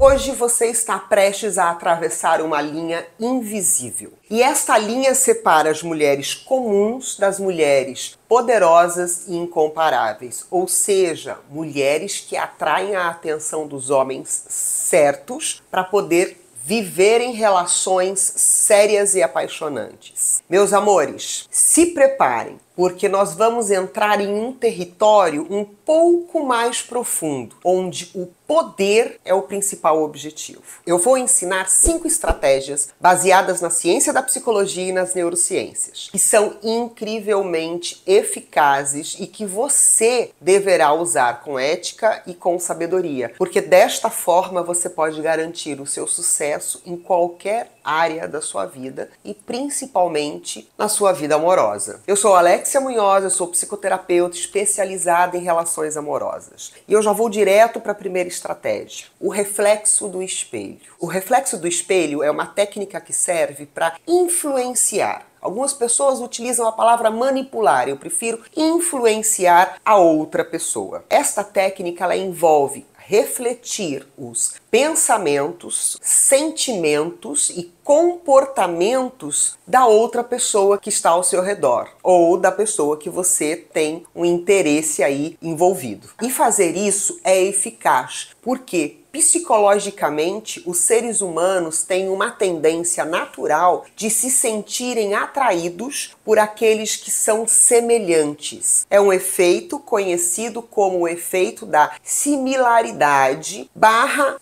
Hoje você está prestes a atravessar uma linha invisível. E esta linha separa as mulheres comuns das mulheres poderosas e incomparáveis, ou seja, mulheres que atraem a atenção dos homens certos para poder viver em relações sérias e apaixonantes. Meus amores, se preparem, porque nós vamos entrar em um território um pouco mais profundo, onde o poder é o principal objetivo. Eu vou ensinar 5 estratégias baseadas na ciência da psicologia e nas neurociências, que são incrivelmente eficazes e que você deverá usar com ética e com sabedoria, porque desta forma você pode garantir o seu sucesso em qualquer área da sua vida e principalmente na sua vida amorosa. Eu sou Alexia Munhoz, eu sou psicoterapeuta especializada em relações amorosas. E eu já vou direto para a primeira estratégia, o reflexo do espelho. O reflexo do espelho é uma técnica que serve para influenciar. Algumas pessoas utilizam a palavra manipular, eu prefiro influenciar a outra pessoa. Esta técnica ela envolve refletir os pensamentos, sentimentos e comportamentos da outra pessoa que está ao seu redor ou da pessoa que você tem um interesse aí envolvido. E fazer isso é eficaz porque psicologicamente os seres humanos têm uma tendência natural de se sentirem atraídos por aqueles que são semelhantes. É um efeito conhecido como o efeito da similaridade /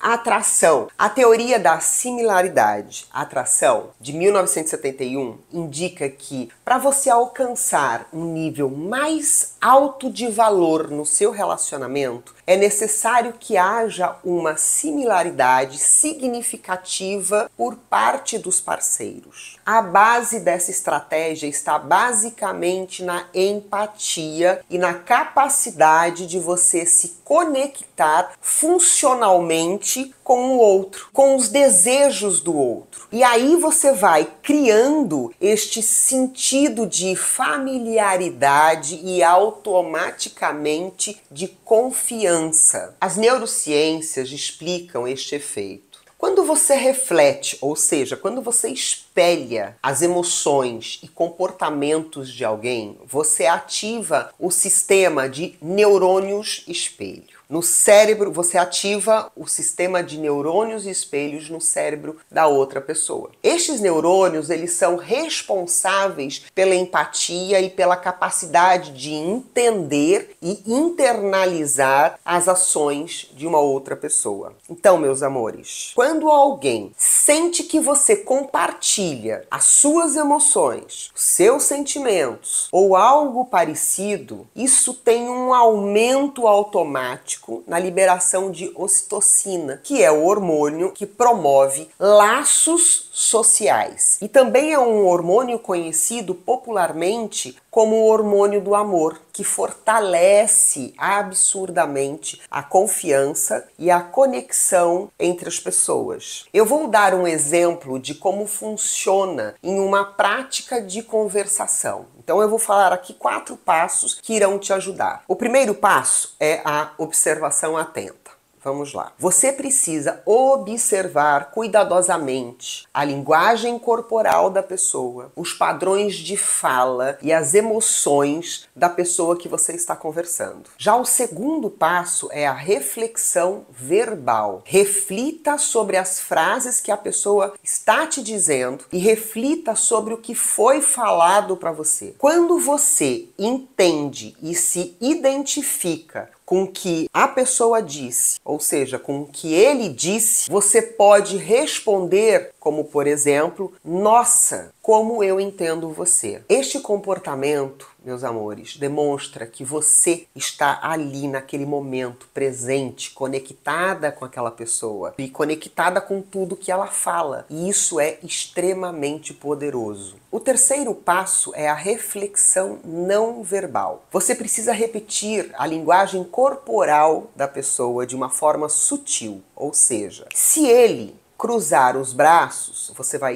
atração. A teoria da similaridade, atração, de 1971, indica que para você alcançar um nível mais alto de valor no seu relacionamento, é necessário que haja uma similaridade significativa por parte dos parceiros. A base dessa estratégia está basicamente na empatia e na capacidade de você se conectar funcionalmente com o outro, com os desejos do outro. E aí você vai criando este sentido de familiaridade e automaticamente de confiança. As neurociências explicam este efeito. Quando você reflete, ou seja, quando você espelha as emoções e comportamentos de alguém, você ativa o sistema de neurônios espelho. No cérebro, você ativa o sistema de neurônios e espelhos no cérebro da outra pessoa. Estes neurônios, eles são responsáveis pela empatia e pela capacidade de entender e internalizar as ações de uma outra pessoa. Então, meus amores, quando alguém sente que você compartilha as suas emoções, os seus sentimentos ou algo parecido, isso tem um aumento automático na liberação de ocitocina, que é o hormônio que promove laços sociais. E também é um hormônio conhecido popularmente como o hormônio do amor, que fortalece absurdamente a confiança e a conexão entre as pessoas. Eu vou dar um exemplo de como funciona em uma prática de conversação. Então eu vou falar aqui 4 passos que irão te ajudar. O primeiro passo é a observação atenta. Vamos lá. Você precisa observar cuidadosamente a linguagem corporal da pessoa, os padrões de fala e as emoções da pessoa que você está conversando. Já o segundo passo é a reflexão verbal. Reflita sobre as frases que a pessoa está te dizendo e reflita sobre o que foi falado para você. Quando você entende e se identifica com o que a pessoa disse, ou seja, com o que ele disse, você pode responder como, por exemplo, nossa, como eu entendo você. Este comportamento, meus amores, demonstra que você está ali naquele momento presente, conectada com aquela pessoa e conectada com tudo que ela fala. E isso é extremamente poderoso. O terceiro passo é a reflexão não verbal. Você precisa repetir a linguagem corporal da pessoa de uma forma sutil, ou seja, se ele cruzar os braços, você vai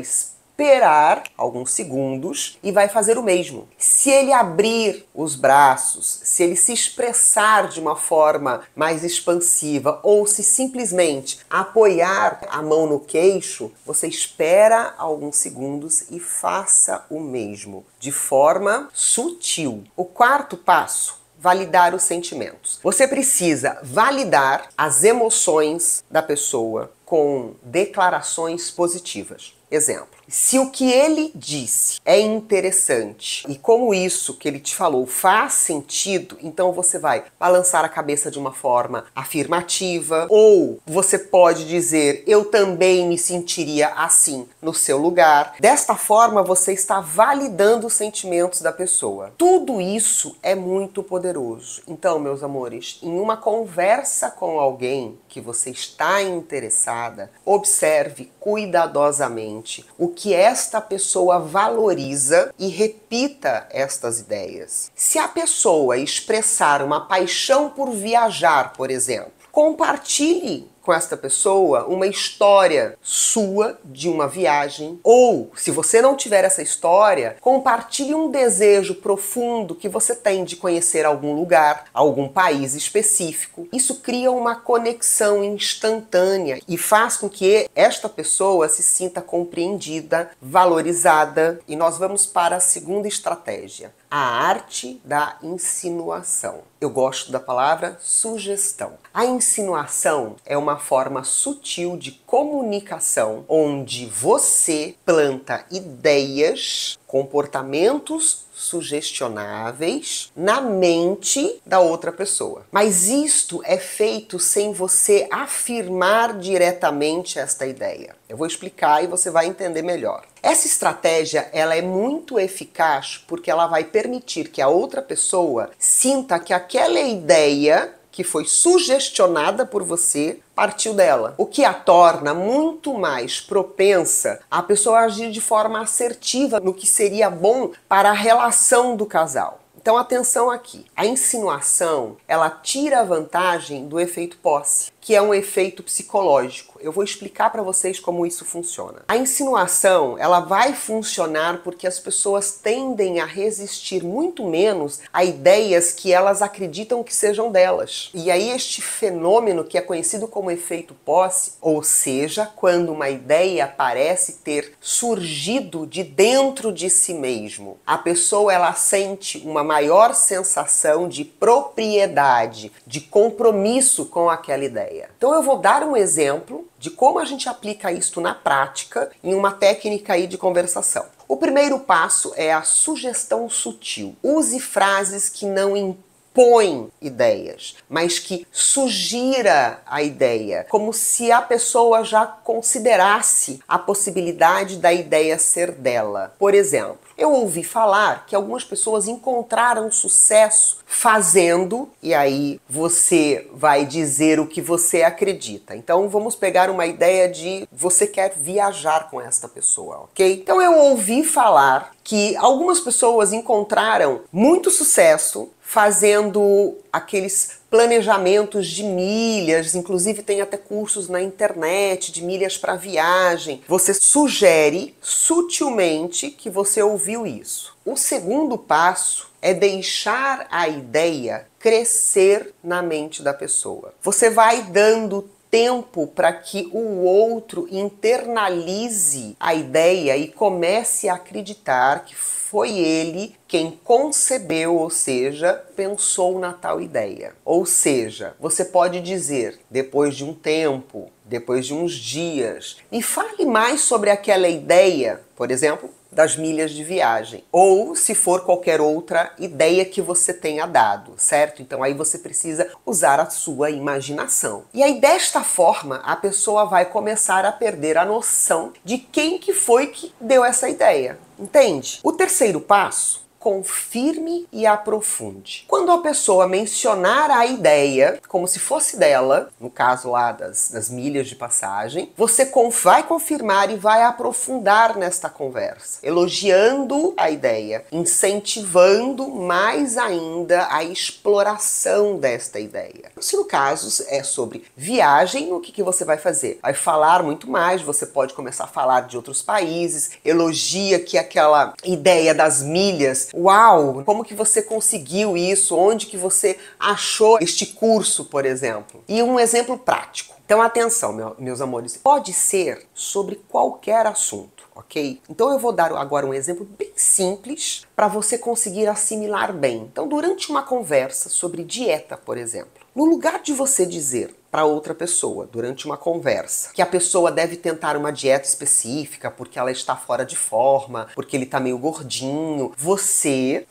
esperar alguns segundos e vai fazer o mesmo. Se ele abrir os braços, se ele se expressar de uma forma mais expansiva ou se simplesmente apoiar a mão no queixo, você espera alguns segundos e faça o mesmo, de forma sutil. O quarto passo: validar os sentimentos. Você precisa validar as emoções da pessoa com declarações positivas. Exemplo: se o que ele disse é interessante e como isso que ele te falou faz sentido, então você vai balançar a cabeça de uma forma afirmativa, ou você pode dizer: eu também me sentiria assim no seu lugar. Desta forma você está validando os sentimentos da pessoa. Tudo isso é muito poderoso. Então, meus amores, em uma conversa com alguém que você está interessada, observe cuidadosamente o que esta pessoa valoriza e repita estas ideias. Se a pessoa expressar uma paixão por viajar, por exemplo, compartilhe com esta pessoa uma história sua de uma viagem, ou, se você não tiver essa história, compartilhe um desejo profundo que você tem de conhecer algum lugar, algum país específico. Isso cria uma conexão instantânea e faz com que esta pessoa se sinta compreendida, valorizada. E nós vamos para a segunda estratégia: a arte da insinuação. Eu gosto da palavra sugestão. A insinuação é uma forma sutil de comunicação onde você planta ideias, comportamentos sugestionáveis na mente da outra pessoa. Mas isto é feito sem você afirmar diretamente esta ideia. Eu vou explicar e você vai entender melhor. Essa estratégia, ela é muito eficaz porque ela vai permitir que a outra pessoa sinta que aquela ideia que foi sugestionada por você partiu dela, o que a torna muito mais propensa a pessoa agir de forma assertiva no que seria bom para a relação do casal. Então atenção aqui, a insinuação, ela tira a vantagem do efeito posse, que é um efeito psicológico. Eu vou explicar para vocês como isso funciona. A insinuação, ela vai funcionar porque as pessoas tendem a resistir muito menos a ideias que elas acreditam que sejam delas. E aí este fenômeno que é conhecido como efeito posse, ou seja, quando uma ideia parece ter surgido de dentro de si mesmo, a pessoa ela sente uma maior sensação de propriedade, de compromisso com aquela ideia. Então eu vou dar um exemplo de como a gente aplica isto na prática em uma técnica aí de conversação. O primeiro passo é a sugestão sutil. Use frases que não impõem ideias, mas que sugira a ideia, como se a pessoa já considerasse a possibilidade da ideia ser dela. Por exemplo, eu ouvi falar que algumas pessoas encontraram sucesso fazendo, e aí você vai dizer o que você acredita. Então vamos pegar uma ideia de você quer viajar com esta pessoa, ok? Então eu ouvi falar que algumas pessoas encontraram muito sucesso fazendo aqueles planejamentos de milhas, inclusive tem até cursos na internet de milhas para viagem. Você sugere sutilmente que você ouviu isso. O segundo passo é deixar a ideia crescer na mente da pessoa. Você vai dando tempo para que o outro internalize a ideia e comece a acreditar que foi ele quem concebeu, ou seja, pensou na tal ideia. Ou seja, você pode dizer, depois de um tempo, depois de uns dias, me fale mais sobre aquela ideia, por exemplo, das milhas de viagem, ou se for qualquer outra ideia que você tenha dado, certo? Então aí você precisa usar a sua imaginação. E aí desta forma a pessoa vai começar a perder a noção de quem que foi que deu essa ideia, entende? O terceiro passo confirme e aprofunde. Quando a pessoa mencionar a ideia, como se fosse dela, no caso lá das milhas de passagem, você vai confirmar e vai aprofundar nesta conversa, elogiando a ideia, incentivando mais ainda a exploração desta ideia. Se no caso é sobre viagem, o que você vai fazer? Vai falar muito mais, você pode começar a falar de outros países, elogia que aquela ideia das milhas, uau, como que você conseguiu isso? Onde que você achou este curso, por exemplo? E um exemplo prático. Então atenção, meus amores, pode ser sobre qualquer assunto, ok? Então eu vou dar agora um exemplo bem simples para você conseguir assimilar bem. Então durante uma conversa sobre dieta, por exemplo, no lugar de você dizer para outra pessoa, durante uma conversa, que a pessoa deve tentar uma dieta específica porque ela está fora de forma, porque ele está meio gordinho, você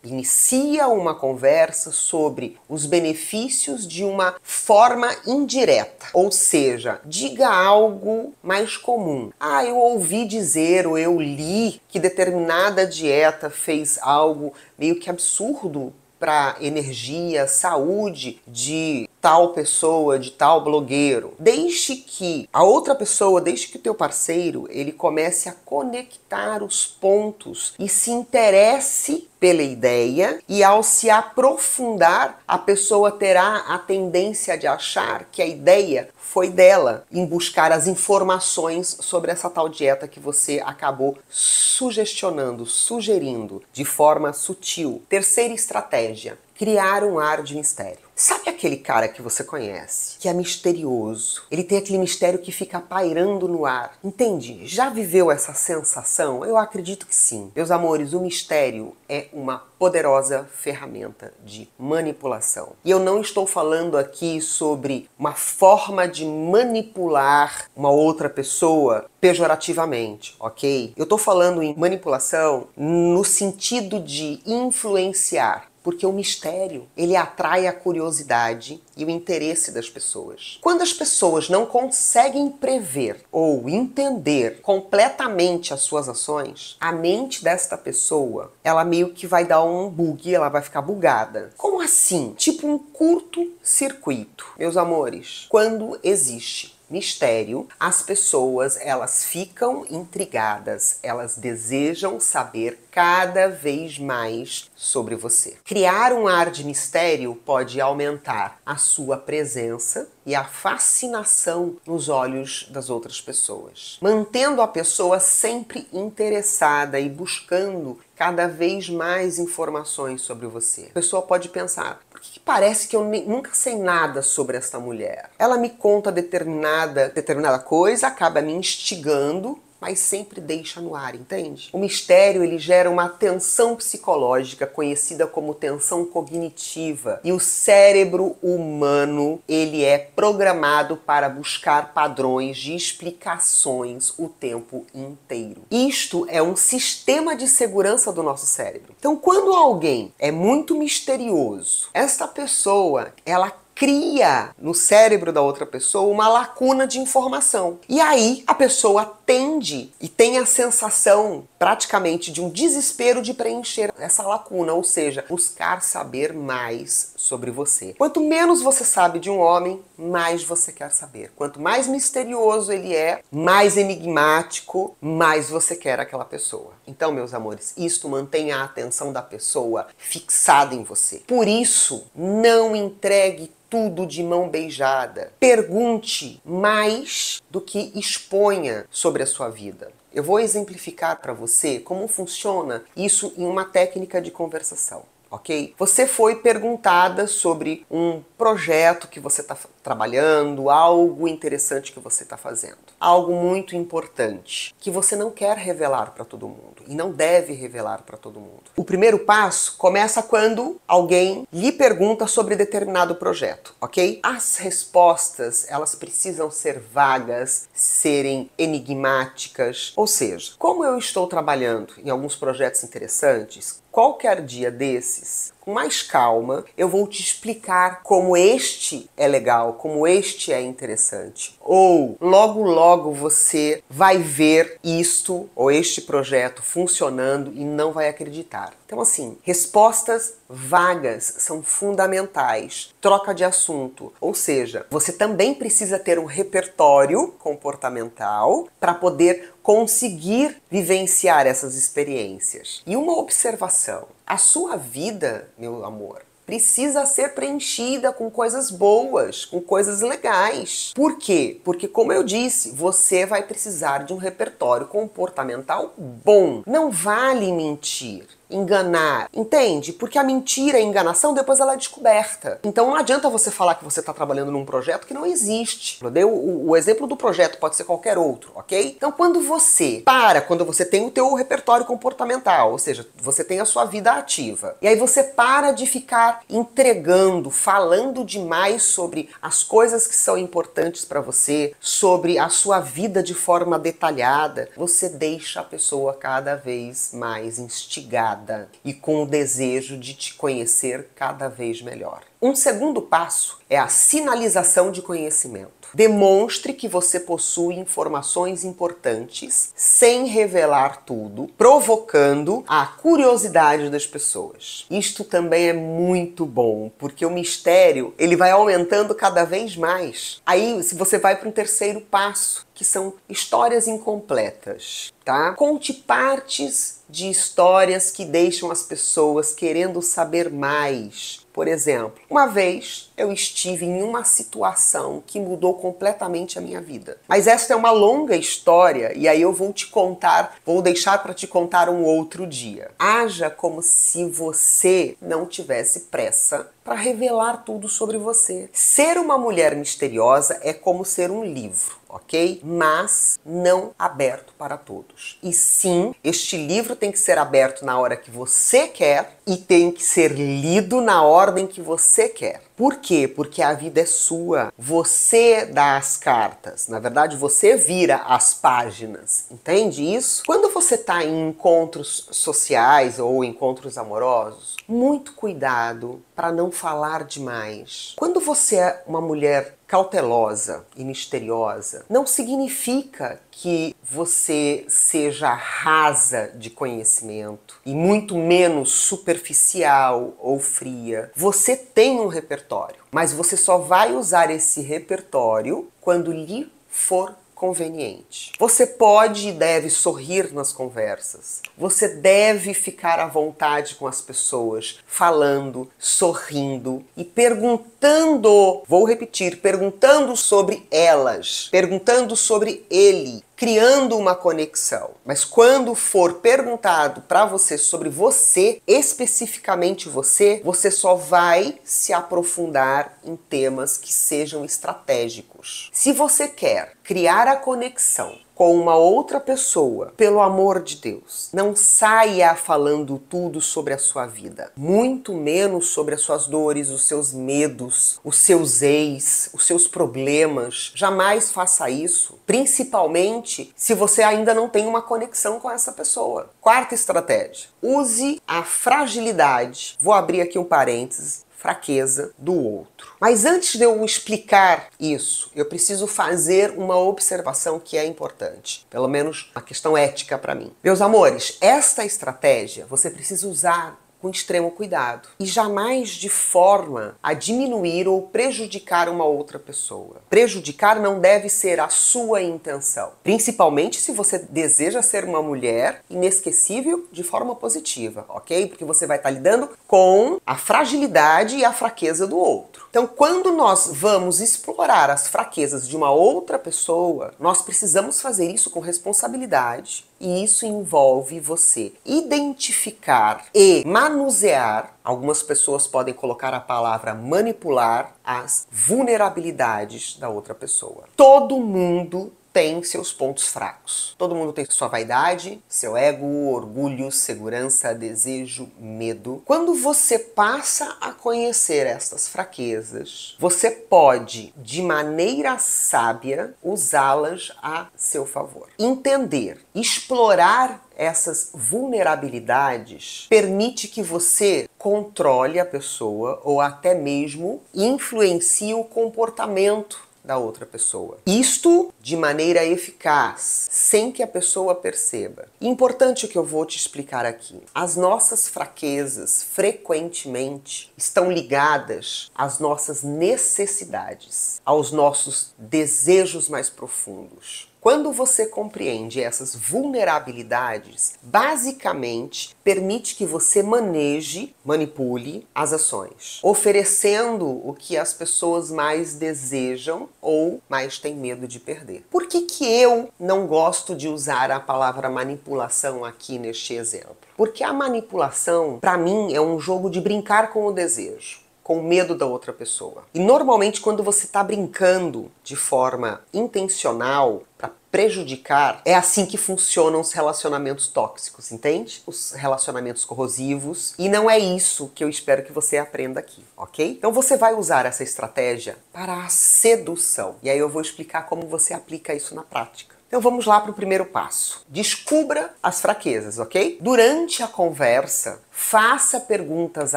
inicia uma conversa sobre os benefícios de uma forma indireta. Ou seja, diga algo mais comum. Ah, eu ouvi dizer ou eu li que determinada dieta fez algo meio que absurdo para energia, saúde de tal pessoa, de tal blogueiro. Deixe que a outra pessoa, deixe que o teu parceiro, ele comece a conectar os pontos e se interesse pela ideia, e ao se aprofundar, a pessoa terá a tendência de achar que a ideia foi dela, em buscar as informações sobre essa tal dieta que você acabou sugestionando, sugerindo de forma sutil. Terceira estratégia: criar um ar de mistério. Sabe aquele cara que você conhece, que é misterioso? Ele tem aquele mistério que fica pairando no ar. Entende? Já viveu essa sensação? Eu acredito que sim. Meus amores, o mistério é uma poderosa ferramenta de manipulação. E eu não estou falando aqui sobre uma forma de manipular uma outra pessoa pejorativamente, ok? Eu estou falando em manipulação no sentido de influenciar. Porque o mistério, ele atrai a curiosidade e o interesse das pessoas. Quando as pessoas não conseguem prever ou entender completamente as suas ações, a mente desta pessoa, ela meio que vai dar um bug, ela vai ficar bugada. Como assim? Tipo um curto-circuito. Meus amores, quando existe mistério, as pessoas, elas ficam intrigadas, elas desejam saber cada vez mais sobre você. Criar um ar de mistério pode aumentar a sua presença e a fascinação nos olhos das outras pessoas, mantendo a pessoa sempre interessada e buscando cada vez mais informações sobre você. A pessoa pode pensar: por que parece que eu nunca sei nada sobre esta mulher? Ela me conta determinada coisa, acaba me instigando, mas sempre deixa no ar, entende? O mistério, ele gera uma tensão psicológica conhecida como tensão cognitiva. E o cérebro humano, ele é programado para buscar padrões de explicações o tempo inteiro. Isto é um sistema de segurança do nosso cérebro. Então, quando alguém é muito misterioso, esta pessoa, ela cria no cérebro da outra pessoa uma lacuna de informação. E aí a pessoa tende e tem a sensação praticamente de um desespero de preencher essa lacuna, ou seja, buscar saber mais sobre você. Quanto menos você sabe de um homem, mais você quer saber. Quanto mais misterioso ele é, mais enigmático, mais você quer aquela pessoa. Então, meus amores, isto mantém a atenção da pessoa fixada em você. Por isso, não entregue tudo de mão beijada. Pergunte mais do que exponha sobre a sua vida. Eu vou exemplificar para você como funciona isso em uma técnica de conversação. Ok? Você foi perguntada sobre um projeto que você está trabalhando, algo interessante que você está fazendo. Algo muito importante que você não quer revelar para todo mundo e não deve revelar para todo mundo. O primeiro passo começa quando alguém lhe pergunta sobre determinado projeto, ok? As respostas, elas precisam ser vagas, serem enigmáticas. Ou seja, como eu estou trabalhando em alguns projetos interessantes, qualquer dia desses, com mais calma, eu vou te explicar como este é legal, como este é interessante. Ou logo logo você vai ver isto ou este projeto funcionando e não vai acreditar. Então assim, respostas vagas são fundamentais. Troca de assunto, ou seja, você também precisa ter um repertório comportamental para poder conseguir vivenciar essas experiências. E uma observação, a sua vida, meu amor, precisa ser preenchida com coisas boas, com coisas legais. Por quê? Porque, como eu disse, você vai precisar de um repertório comportamental bom. Não vale mentir, enganar, entende? Porque a mentira e a enganação depois ela é descoberta. Então não adianta você falar que você está trabalhando num projeto que não existe. Eu dei o exemplo do projeto, pode ser qualquer outro, ok? Então quando você tem o teu repertório comportamental, ou seja, você tem a sua vida ativa, e aí você para de ficar entregando, falando demais sobre as coisas que são importantes para você, sobre a sua vida de forma detalhada, você deixa a pessoa cada vez mais instigada e com o desejo de te conhecer cada vez melhor. Um segundo passo é a sinalização de conhecimento. Demonstre que você possui informações importantes sem revelar tudo, provocando a curiosidade das pessoas. Isto também é muito bom, porque o mistério ele vai aumentando cada vez mais. Aí você vai para um terceiro passo, que são histórias incompletas, tá? Conte partes de histórias que deixam as pessoas querendo saber mais. Por exemplo, uma vez eu estive em uma situação que mudou completamente a minha vida. Mas essa é uma longa história e aí eu vou te contar, vou deixar para te contar um outro dia. Haja como se você não tivesse pressa para revelar tudo sobre você. Ser uma mulher misteriosa é como ser um livro, ok? Mas não aberto para todos. E sim, este livro tem que ser aberto na hora que você quer e tem que ser lido na ordem que você quer. Por quê? Porque a vida é sua. Você dá as cartas. Na verdade, você vira as páginas. Entende isso? Quando você está em encontros sociais ou encontros amorosos, muito cuidado para não falar demais. Quando você é uma mulher cautelosa e misteriosa, não significa que você seja rasa de conhecimento e muito menos superficial ou fria. Você tem um repertório, mas você só vai usar esse repertório quando lhe for conveniente. Você pode e deve sorrir nas conversas. Você deve ficar à vontade com as pessoas, falando, sorrindo e perguntando, vou repetir, perguntando sobre elas, perguntando sobre ele, criando uma conexão. Mas quando for perguntado para você sobre você, especificamente você, você só vai se aprofundar em temas que sejam estratégicos. Se você quer criar a conexão com uma outra pessoa, pelo amor de Deus, não saia falando tudo sobre a sua vida, muito menos sobre as suas dores, os seus medos, os seus ex, os seus problemas. Jamais faça isso, principalmente se você ainda não tem uma conexão com essa pessoa. Quarta estratégia, use a fragilidade, vou abrir aqui um parênteses, fraqueza do outro. Mas antes de eu explicar isso, eu preciso fazer uma observação que é importante, pelo menos uma questão ética para mim. Meus amores, esta estratégia você precisa usar com extremo cuidado e jamais de forma a diminuir ou prejudicar uma outra pessoa. Prejudicar não deve ser a sua intenção, principalmente se você deseja ser uma mulher inesquecível de forma positiva, ok? Porque você vai estar lidando com a fragilidade e a fraqueza do outro. Então, quando nós vamos explorar as fraquezas de uma outra pessoa, nós precisamos fazer isso com responsabilidade. E isso envolve você identificar e manusear, algumas pessoas podem colocar a palavra manipular, as vulnerabilidades da outra pessoa. Todo mundo tem seus pontos fracos. Todo mundo tem sua vaidade, seu ego, orgulho, segurança, desejo, medo. Quando você passa a conhecer estas fraquezas, você pode, de maneira sábia, usá-las a seu favor. Entender, explorar essas vulnerabilidades permite que você controle a pessoa ou até mesmo influencie o comportamento da outra pessoa. Isto de maneira eficaz, sem que a pessoa perceba. Importante o que eu vou te explicar aqui. As nossas fraquezas, frequentemente, estão ligadas às nossas necessidades, aos nossos desejos mais profundos. Quando você compreende essas vulnerabilidades, basicamente permite que você manipule as ações, oferecendo o que as pessoas mais desejam ou mais têm medo de perder. Por que eu não gosto de usar a palavra manipulação aqui neste exemplo? Porque a manipulação, para mim, é um jogo de brincar com o desejo, com medo da outra pessoa. E normalmente quando você está brincando de forma intencional para prejudicar, é assim que funcionam os relacionamentos tóxicos, entende? Os relacionamentos corrosivos. E não é isso que eu espero que você aprenda aqui, ok? Então você vai usar essa estratégia para a sedução. E aí eu vou explicar como você aplica isso na prática. Então vamos lá para o primeiro passo. Descubra as fraquezas, ok? Durante a conversa, faça perguntas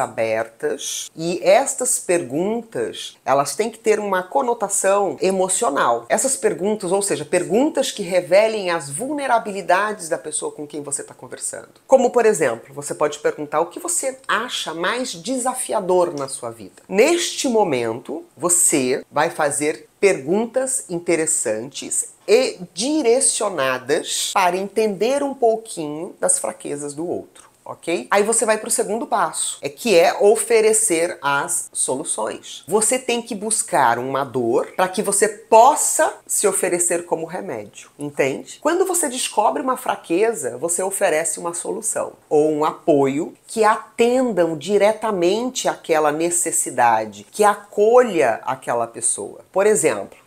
abertas e estas perguntas, elas têm que ter uma conotação emocional. Essas perguntas, ou seja, perguntas que revelem as vulnerabilidades da pessoa com quem você está conversando. Como, por exemplo, você pode perguntar o que você acha mais desafiador na sua vida. Neste momento, você vai fazer perguntas interessantes e direcionadas para entender um pouquinho das fraquezas do outro, ok? Aí você vai para o segundo passo, que é oferecer as soluções. Você tem que buscar uma dor para que você possa se oferecer como remédio, entende? Quando você descobre uma fraqueza, você oferece uma solução ou um apoio que atendam diretamente àquela necessidade, que acolha aquela pessoa. Por exemplo,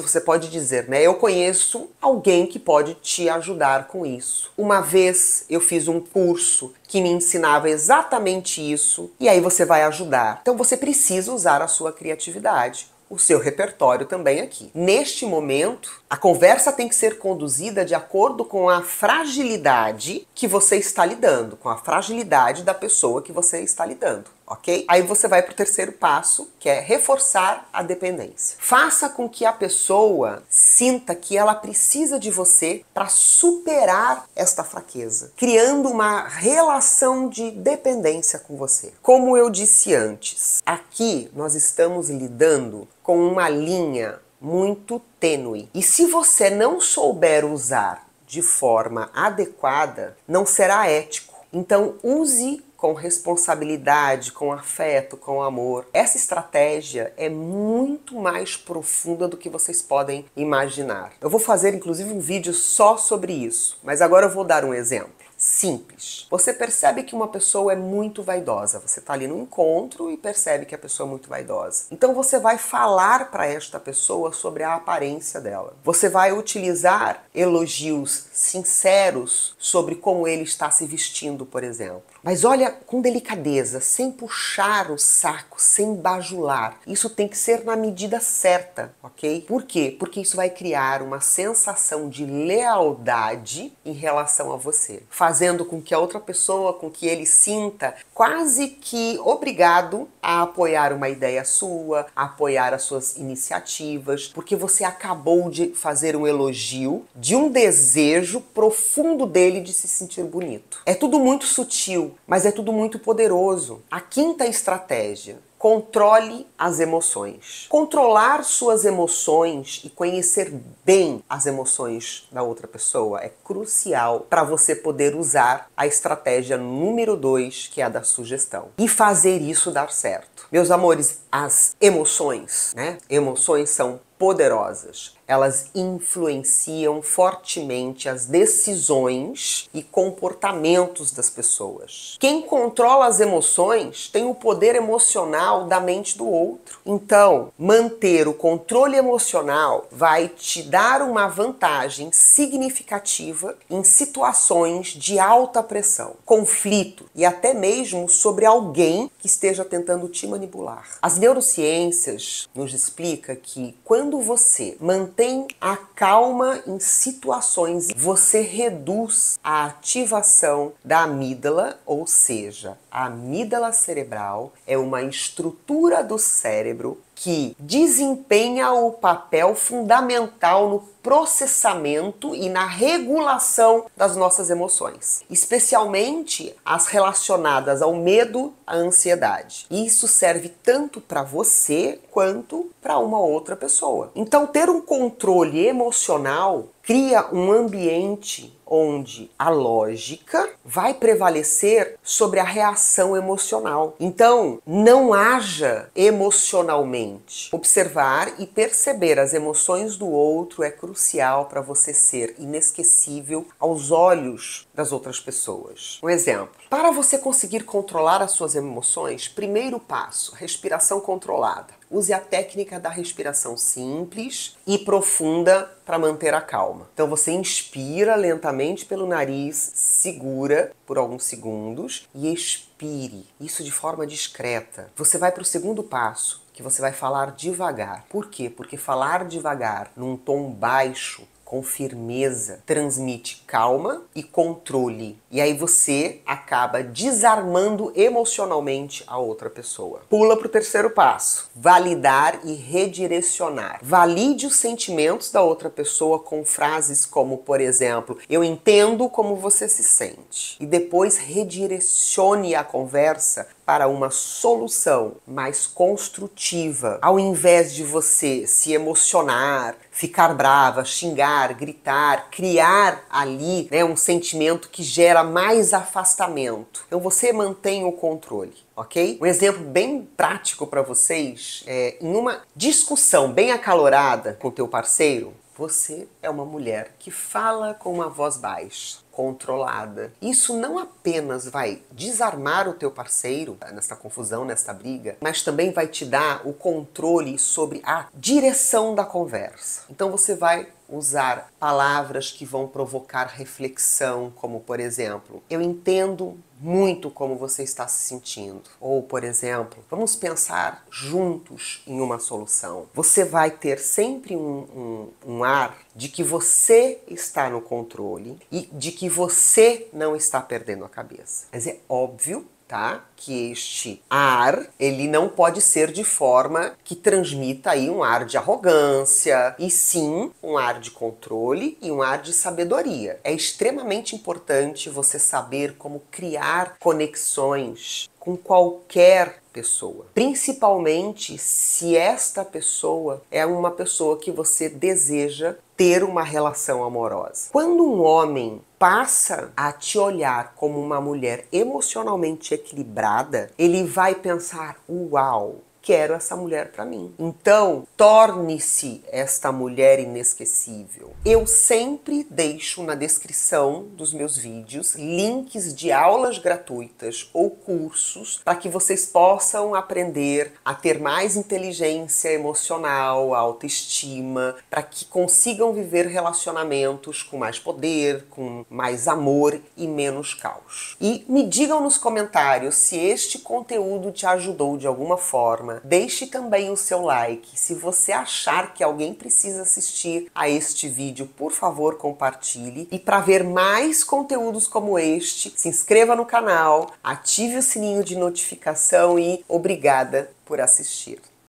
você pode dizer, né? Eu conheço alguém que pode te ajudar com isso. Uma vez eu fiz um curso que me ensinava exatamente isso, e aí você vai ajudar. Então você precisa usar a sua criatividade, o seu repertório também aqui. Neste momento, a conversa tem que ser conduzida de acordo com a fragilidade que você está lidando, com a fragilidade da pessoa que você está lidando, ok? Aí você vai para o terceiro passo, que é reforçar a dependência. Faça com que a pessoa sinta que ela precisa de você para superar esta fraqueza, criando uma relação de dependência com você. Como eu disse antes, aqui nós estamos lidando com uma linha muito tênue. E se você não souber usar de forma adequada, não será ético. Então use com responsabilidade, com afeto, com amor. Essa estratégia é muito mais profunda do que vocês podem imaginar. Eu vou fazer inclusive um vídeo só sobre isso, mas agora eu vou dar um exemplo simples. Você percebe que uma pessoa é muito vaidosa. Você está ali no encontro e percebe que a pessoa é muito vaidosa. Então você vai falar para esta pessoa sobre a aparência dela. Você vai utilizar elogios sinceros sobre como ele está se vestindo, por exemplo. Mas olha, com delicadeza, sem puxar o saco, sem bajular. Isso tem que ser na medida certa, ok? Por quê? Porque isso vai criar uma sensação de lealdade em relação a você, fazendo com que a outra pessoa, com que ele sinta quase que obrigado a apoiar uma ideia sua, a apoiar as suas iniciativas, porque você acabou de fazer um elogio de um desejo profundo dele de se sentir bonito. É tudo muito sutil, mas é tudo muito poderoso. A quinta estratégia: controle as emoções. Controlar suas emoções e conhecer bem as emoções da outra pessoa é crucial para você poder usar a estratégia número 2, que é a da sugestão, e fazer isso dar certo. Meus amores, as emoções, né? Emoções são poderosas. Elas influenciam fortemente as decisões e comportamentos das pessoas. Quem controla as emoções tem o poder emocional da mente do outro. Então, manter o controle emocional vai te dar uma vantagem significativa em situações de alta pressão, conflito e até mesmo sobre alguém que esteja tentando te manipular. As neurociências nos explicam que quando você mantém a calma em situações, você reduz a ativação da amígdala, ou seja, a amígdala cerebral é uma estrutura do cérebro que desempenha o papel fundamental no processamento e na regulação das nossas emoções, especialmente as relacionadas ao medo, à ansiedade. Isso serve tanto para você quanto para uma outra pessoa. Então, ter um controle emocional cria um ambiente onde a lógica vai prevalecer sobre a reação emocional. Então, não haja emocionalmente. Observar e perceber as emoções do outro é crucial para você ser inesquecível aos olhos das outras pessoas. Um exemplo. Para você conseguir controlar as suas emoções, primeiro passo, respiração controlada. Use a técnica da respiração simples e profunda para manter a calma. Então você inspira lentamente pelo nariz, segura por alguns segundos e expire. Isso de forma discreta. Você vai para o segundo passo, que você vai falar devagar. Por quê? Porque falar devagar, num tom baixo, com firmeza, transmite calma e controle. E aí você acaba desarmando emocionalmente a outra pessoa. Pula para o terceiro passo. Validar e redirecionar. Valide os sentimentos da outra pessoa com frases como, por exemplo, eu entendo como você se sente. E depois redirecione a conversa para uma solução mais construtiva. Ao invés de você se emocionar, ficar brava, xingar, gritar, criar ali, um sentimento que gera mais afastamento. Então você mantém o controle, ok? Um exemplo bem prático para vocês é em uma discussão bem acalorada com o teu parceiro, você é uma mulher que fala com uma voz baixa, controlada. Isso não apenas vai desarmar o teu parceiro nessa confusão, nessa briga, mas também vai te dar o controle sobre a direção da conversa. Então você vai usar palavras que vão provocar reflexão, como por exemplo, eu entendo muito como você está se sentindo. Ou, por exemplo, vamos pensar juntos em uma solução. Você vai ter sempre um ar de que você está no controle e de que você não está perdendo a cabeça. Mas é óbvio, tá? Que este ar, ele não pode ser de forma que transmita aí um ar de arrogância, e sim um ar de controle e um ar de sabedoria. É extremamente importante você saber como criar conexões com qualquer pessoa, principalmente se esta pessoa é uma pessoa que você deseja ter uma relação amorosa. Quando um homem passa a te olhar como uma mulher emocionalmente equilibrada, ele vai pensar, uau, quero essa mulher para mim. Então, torne-se esta mulher inesquecível. Eu sempre deixo na descrição dos meus vídeos links de aulas gratuitas ou cursos para que vocês possam aprender a ter mais inteligência emocional, autoestima, para que consigam viver relacionamentos com mais poder, com mais amor e menos caos. E me digam nos comentários se este conteúdo te ajudou de alguma forma. Deixe também o seu like. Se você achar que alguém precisa assistir a este vídeo, por favor, compartilhe. E para ver mais conteúdos como este, se inscreva no canal, ative o sininho de notificação e obrigada por assistir.